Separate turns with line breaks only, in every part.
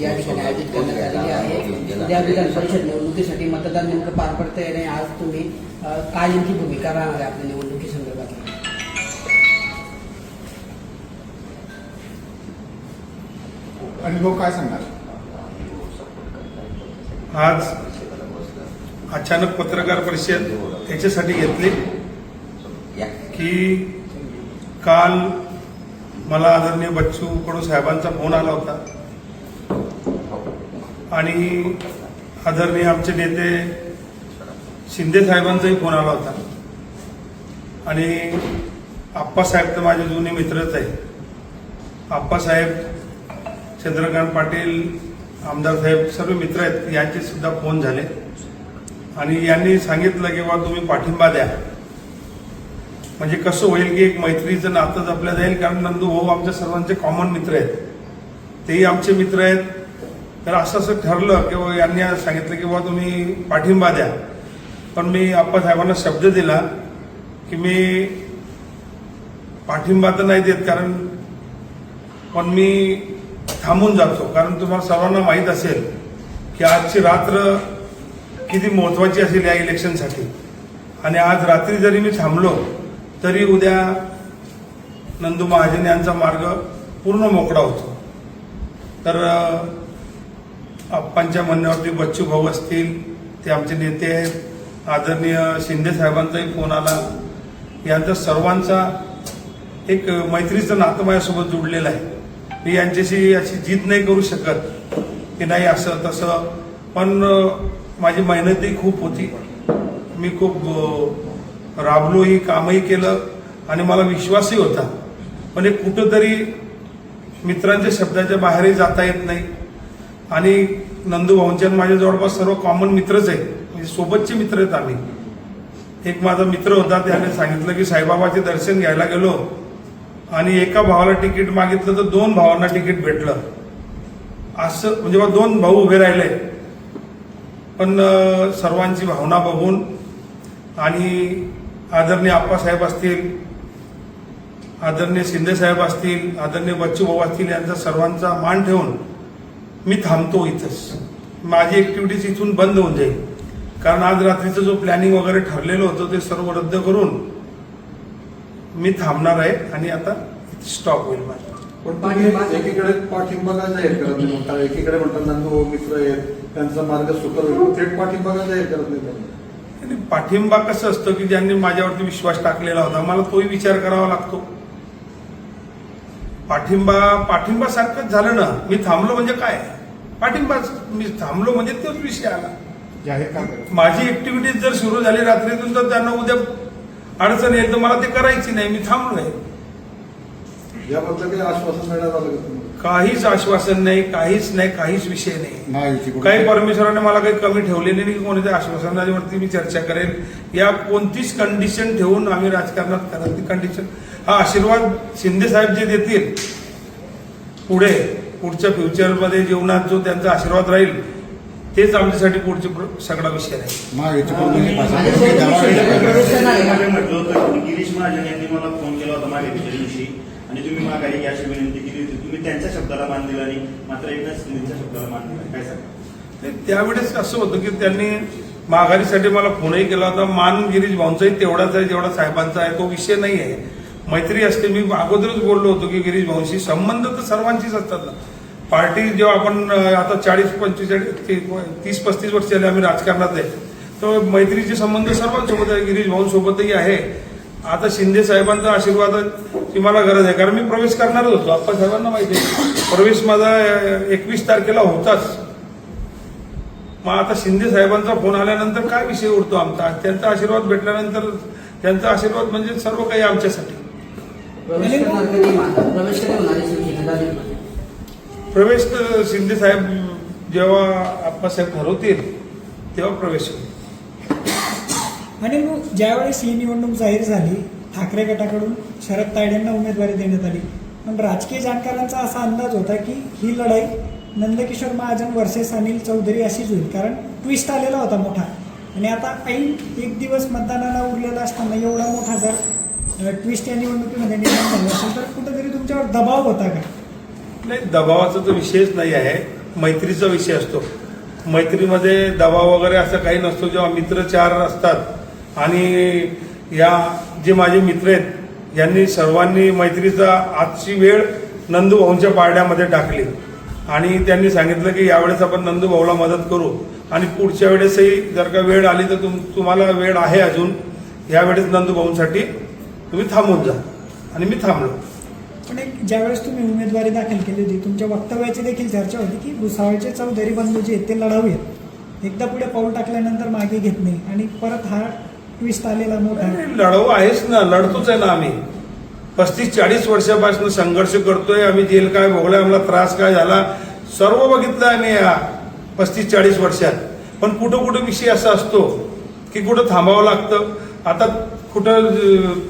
या ठिकाणी आयोजित करण्यात आलेली आहे। उद्या विधान परिषद निवडणुकीसाठी मतदान नेमकं पार पडतंय आणि आज तुम्ही काय नेमकी भूमिका राहणार आहे आपल्या निवडणुकीसंदर्भात?
अनुभव काय सांगणार?
आज अचानक पत्रकार परिषद याच्यासाठी घेतली की काल मला आदरणीय बच्चू कडू साहेबांचा फोन आला होता आणि आदरणीय आमचे नेते शिंदे साहेबांचाही फोन आला होता आणि आप्पासाहेब तर माझे जुने मित्रच आहे। आप्पासाहेब, चंद्रकांत पाटील, आमदार साहेब सर्व मित्र आहेत, यांचे सुद्धा फोन झाले आणि यांनी सांगितलं की बाबा तुम्ही पाठिंबा द्या, म्हणजे कसं होईल की एक मैत्रीचं नातं जपलं जाईल। कारण नंदू भाऊ आमच्या सर्वांचे कॉमन मित्र आहेत, तेही आमचे मित्र आहेत। तर असं ठरलं की यांनी सांगितलं की बाबा तुम्ही पाठिंबा द्या, पण मी आप्पासाहेबांना शब्द दिला की मी पाठिंबा तर नाही देत, कारण पण मी थांबून जातो। कारण तुम्हाला सर्वांना माहीत असेल की आजची रात्र किती महत्वाची असेल या इलेक्शनसाठी, आणि आज रात्री जरी मी थांबलो तरी उद्या नंदू महाजन यांचा मार्ग पूर्ण मोकळा होतो। तर आप्पांच्या म्हणण्यावरती बच्चू भाऊ असतील, ते आमचे नेते आहेत, आदरणीय शिंदे साहेबांचाही फोन आला, यांचा सर्वांचा एक मैत्रीचं नातं माझ्यासोबत जुडलेलं आहे। मी यांच्याशी अशी जिद नाही करू शकत की नाही असं तसं, पण माझी मेहनतही खूप होती, मी खूप राबलोही, कामही केलं आणि मला विश्वासही होता, पण एक कुठंतरी मित्रांच्या शब्दाच्या बाहेरही जाता येत नाही। आणि नंदू भाऊंच्या माझ्या जवळपास सर्व कॉमन मित्रच आहेत, म्हणजे सोबतचे मित्र आहेत आम्ही। एक माझा मित्र होता, त्याने सांगितलं की साईबाबाचे दर्शन घ्यायला गेलो आणि एका भावाला तिकीट मागितलं तर 2 भावांना तिकीट भेटलं, असं म्हणजे 2 भाऊ उभे राहिले। पण सर्वांची भावना बघून आणि आदरणीय आप्पासाहेब असतील, आदरणीय शिंदे साहेब असतील, आदरणीय बच्चू भाऊ असतील, यांचा सर्वांचा मान ठेवून मी थांबतो इथंच। माझी ऍक्टिव्हिटीज इथून बंद होऊन जाईल, कारण आज रात्रीचं जो प्लॅनिंग वगैरे ठरलेलं होतं ते सर्व रद्द करून मी थांबणार आहे आणि आता स्टॉप होईल माझं।
पण तुम्ही एकीकडे पाठिंबा का जाहीर करत नाही म्हणता, एकीकडे म्हणतात नंदू मित्र आहेत, त्यांचा मार्ग सुकर होईल, थेट पाठिंबा का जाहीर करत नाही?
पाठिंबा कसं असतं की ज्यांनी माझ्यावरती विश्वास टाकलेला होता, मला तोही विचार करावा लागतो। पाठिंबा सारखंच झालं ना, मी थांबलो म्हणजे काय पाठिंबा, मी थांबलो म्हणजे तोच विषय आला।
जाहीर का करत?
माझी ऍक्टिव्हिटीज जर सुरू झाली रात्रीतून तर त्यांना उद्या अडचण येईल, तर मला ते करायची नाही, मी थांबलोय।
याबद्दल काही आश्वासन देण्यात आलं का?
काहीच आश्वासन नाही, काहीच नाही, काहीच विषय नाही।
नाही,
काही परमेश्वराने मला काही कमी ठेवलेली नाही की कोणत्या आश्वासनावरती मी चर्चा करेल, या कोणतीच कंडिशन ठेवून आम्ही राजकारणात करत। ती कंडिशन, हा आशीर्वाद शिंदे साहेब जे देतील पुढच्या फ्युचरमध्ये जीवनात जो त्यांचा आशीर्वाद राहील तेच आमच्यासाठी पुढचे सगळा विषय आहे।
म्हटलं होतं गिरीश महाजन यांनी मला फोन केला होता माघारीच्या दिवशी आणि तुम्ही माघारी याची विनंती केली होती, तुम्ही त्यांच्या शब्दाला मान दिला आणि मात्र एकनाथ शिंदेच्या शब्दाला मान दिला, काय सांगा?
त्यावेळेस असं होतं की त्यांनी माघारीसाठी मला फोनही केला होता। मान गिरीश भाऊंचाही तेवढाच आहे जेवढा साहेबांचा आहे, तो विषय नाही आहे। मैत्री असते, मी अगोदरच बोललो होतो की गिरीश भाऊंशी संबंध तर सर्वांचीच असतात ना। पार्टी जेव्हा आपण आता 30-35 वर्ष झाले आम्ही राजकारणात आहे, तर मैत्रीचे संबंध सर्वांसोबत आहे, गिरीश भाऊंसोबतही आहे। आता शिंदे साहेबांचा आशीर्वादाची मला गरज आहे, कारण मी प्रवेश करणारच होतो, आप्पा साहेबांना माहिती आहे प्रवेश माझा 21 तारखेला होताच। मग आता शिंदे साहेबांचा फोन आल्यानंतर काय विषय उरतो आमचा? त्यांचा आशीर्वाद भेटल्यानंतर त्यांचा आशीर्वाद म्हणजे सर्व काही आमच्यासाठी। प्रवेश तर शिंदे साहेब जेव्हा आप्पासाहेब ठरवतील तेव्हा प्रवेश होईल।
आणि मग ज्यावेळेस ही निवडणूक जाहीर झाली, ठाकरे गटाकडून शरद तायडेंना उमेदवारी देण्यात आली, पण राजकीय जाणकारांचा असा अंदाज होता की ही लढाई नंदकिशोर महाजन वर्सेस अनिल चौधरी अशीच होईल, कारण ट्विस्ट आलेला होता मोठा। आणि आता ऐन एक दिवस मतदानाला उरलेला असताना एवढा मोठा जर ट्विस्ट या निवडणुकीमध्ये निर्माण झाला असेल तर कुठेतरी तुमच्यावर दबाव होता का?
नाही, दबावाचा तर विषयच नाही आहे। मैत्रीचा विषय असतो. मैत्रीमध्ये दबाव वगैरे असं काही नसतो. जेव्हा मित्र 4 असतात आणि या जे माझे मित्र आहेत यांनी सर्वांनी मैत्रीचा आजची वेळ नंदू भाऊंच्या पारड्यामध्ये टाकली आणि त्यांनी सांगितलं की यावेळेस आपण नंदू भाऊला मदत करू आणि पुढच्या वेळेसही जर का वेळ आली तर तुम्हाला वेळ आहे अजून, यावेळेस नंदू भाऊंसाठी तुम्ही थांबून जा. आणि मी थांबलो.
पण एक ज्यावेळेस तुम्ही उमेदवारी दाखल केली होती तुमच्या वक्तव्याची देखील चर्चा होती की भुसावळचे चौधरी बंधू जे आहेत ते लढाऊयात, एकदा पुढे पाऊल टाकल्यानंतर मागे घेत नाही आणि परत हा ट्विस्ट आलेला मोठा.
लढाऊ आहेच ना, लढतोच आहे ना. आम्ही 35-40 वर्षापासून संघर्ष करतोय. आम्ही जेल काय भोगलाय, आम्हाला त्रास काय झाला सर्व बघितलं आम्ही या 35-40 वर्षात. पण कुठं कुठं विषय असा असतो की कुठं थांबावं लागतं, आता कुठं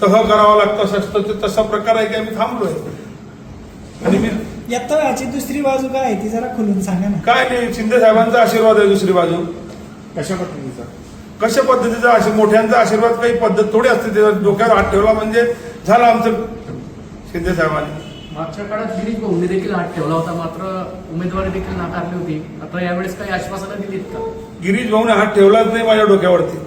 तह करावं लागतं असं असतं. तर तसा प्रकार आहे की आम्ही थांबलोय. आणि मी
यात याची दुसरी बाजू काय आहे ती जरा खुलून सांगा ना.
काय नाही, शिंदे साहेबांचा आशीर्वाद आहे. दुसरी बाजू
कशा पद्धतीचा?
कशा पद्धतीचा? मोठ्यांचा आशीर्वाद काही पद्धत थोडी असते. त्याच्या डोक्यावर हात ठेवला म्हणजे झालं आमचं. शिंदे साहेबांनी
मागच्या काळात गिरीश भाऊंनी देखील हात ठेवला होता, मात्र उमेदवारी देखील नाकारली होती. आता यावेळेस काही आश्वासनं दिलीत का?
गिरीश भाऊने हात ठेवलाच नाही माझ्या डोक्यावरती.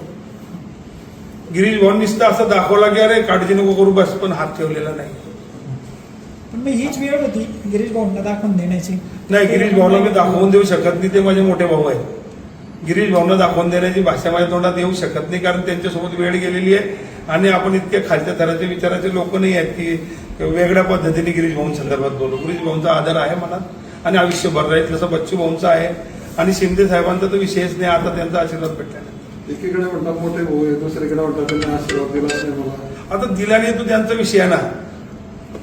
गिरीश भाऊ नुसतं असं दाखवला की अरे काळजी नको करू बस, पण हात ठेवलेला नाही.
पण मग हीच वेळ होती गिरीश भाऊंना दाखवून देण्याची.
नाही, गिरीश भाऊला मी दाखवून देऊ शकत नाही. ते माझे मोठे भाऊ आहेत. गिरीश भाऊंना दाखवून देण्याची भाषा माझ्या तोंडात येऊ शकत नाही, कारण त्यांच्यासोबत वेळ गेलेली आहे आणि आपण इतक्या खालच्या थराचे विचाराचे लोक नाही आहेत की वेगळ्या पद्धतीने गिरीश भाऊंसंदर्भात बोलू. गिरीश भाऊंचा आदर आहे मला आणि आयुष्यभर राहील तसं बच्चू भाऊंचा आहे. आणि शिंदे साहेबांचा तर विषयच नाही. आता त्यांचा आशीर्वाद भेटला नाही.
एकीकडे म्हणतात मोठे भाऊ आहे, दुसरीकडे म्हणतात त्यांनी आशीर्वाद दिलाच नाही मला.
आता दिला नाही तो त्यांचा विषय आहे ना.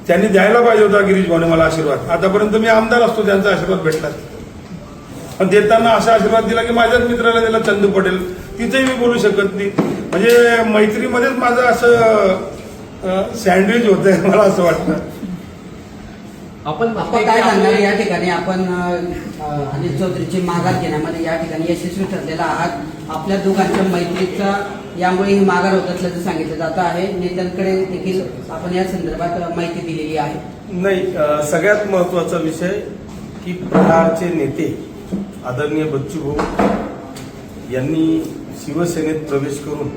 त्यांनी द्यायला पाहिजे होता गिरीश भाऊने मला आशीर्वाद. आतापर्यंत मी आमदार असतो त्यांचा आशीर्वाद भेटला. पण देताना असा आशीर्वाद दिला की माझ्याच मित्राला दिला चंदू पटेल, तिथेही मी बोलू शकत नाही. म्हणजे मैत्रीमध्येच माझं असं सँडविच होत आहे मला असं वाटतं.
आपण
काय सांगणार या ठिकाणी? आपण अनिल चौधरीची माघार घेण्यामध्ये या ठिकाणी यशस्वी ठरलेला आहात. आपल्या दोघांच्या मैत्रीचा यामुळे ही माघार होत असल्याचं सांगितलं जात आहे. नेत्यांकडे देखील आपण या संदर्भात माहिती दिलेली आहे.
नाही, सगळ्यात महत्वाचा विषय की प्रहारचे नेते आदरणीय बच्चू भाऊ यांनी शिवसेनेत प्रवेश करून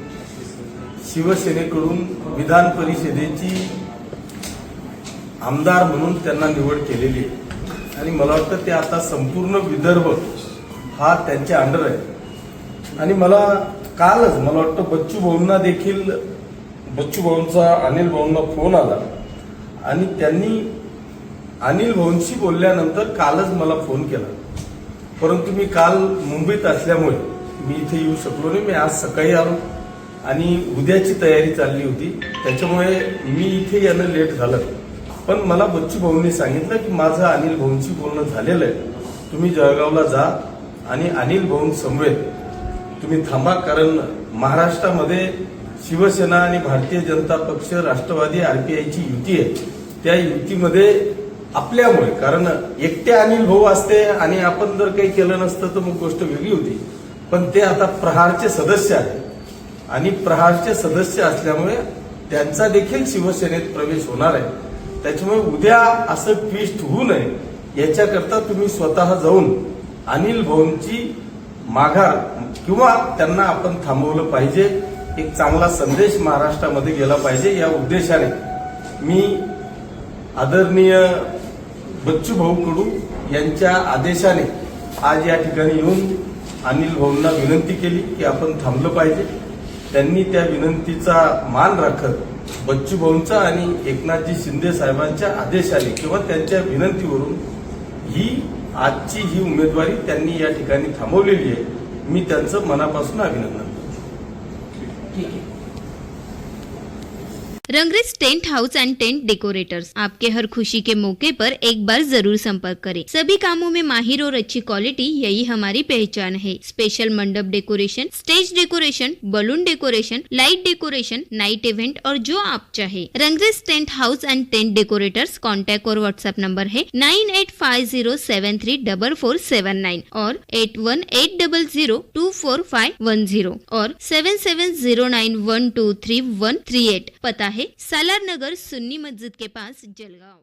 शिवसेनेकडून विधान परिषदेची आमदार म्हणून त्यांना निवड केलेली आहे आणि मला वाटतं ते आता संपूर्ण विदर्भ हा त्यांच्या अंडर आहे. आणि मला कालच मला वाटतं बच्चू भाऊंना देखील बच्चू भाऊंचा अनिल भाऊंना फोन आला आणि त्यांनी अनिल भाऊंशी बोलल्यानंतर कालच मला फोन केला. परंतु मी काल मुंबईत असल्यामुळे मी इथे येऊ शकलो नाही. मी आज सकाळी आलो आणि उद्याची तयारी चालली होती, त्याच्यामुळे मी इथे येणं लेट झालं. पण मला बच्चू भाऊंनी सांगितलं की माझं अनिल भाऊंशी बोलणं झालेलं आहे, तुम्ही जळगावला जा आणि अनिल भाऊंसमवेत तुम्ही थांबा, कारण महाराष्ट्रामध्ये शिवसेना आणि भारतीय जनता पक्ष राष्ट्रवादी आरपीआयची युती आहे. त्या युतीमध्ये आपल्यामुळे, कारण एकटे अनिल भाऊ असते आणि आपण जर काही केलं नसतं तर मग गोष्ट वेगळी होती. पण ते आता प्रहारचे सदस्य आहेत आणि प्रहारचे सदस्य असल्यामुळे त्यांचा देखील शिवसेनेत प्रवेश होणार आहे. त्याच्यामुळे उद्या असं ट्विस्ट होऊ नये याच्याकरता तुम्ही स्वतः जाऊन अनिल भाऊंची माघार किंवा त्यांना आपण थांबवलं पाहिजे. एक चांगला संदेश महाराष्ट्रामध्ये गेला पाहिजे या उद्देशाने मी आदरणीय बच्चू भाऊ कडू यांच्या आदेशाने आज या ठिकाणी येऊन अनिल भाऊंना विनंती केली की आपण थांबलं पाहिजे. त्यांनी त्या विनंतीचा मान राखत बच्चू भाऊंचा आणि एकनाथजी शिंदे साहेबांच्या आदेशाने किंवा त्यांच्या विनंतीवरून ही आजची ही उमेदवारी त्यांनी या ठिकाणी थांबवलेली आहे. मी त्यांचं मनापासून अभिनंदन करतो.
ठीक आहे.
Rangrez tent house and tent decorators आपके हर खुशी के मौके पर एक बार जरूर संपर्क करें. सभी कामों में माहिर और अच्छी क्वालिटी, यही हमारी पहचान है. Special mandap decoration, stage decoration, balloon decoration, light decoration, night event और जो आप चाहे. Rangrez tent house and tent decorators contact और व्हाट्सएप नंबर है 9850734479 और 8180024510 और 7709123138. पता है सालार नगर सुन्नी मस्जिद के पास, जलगांव.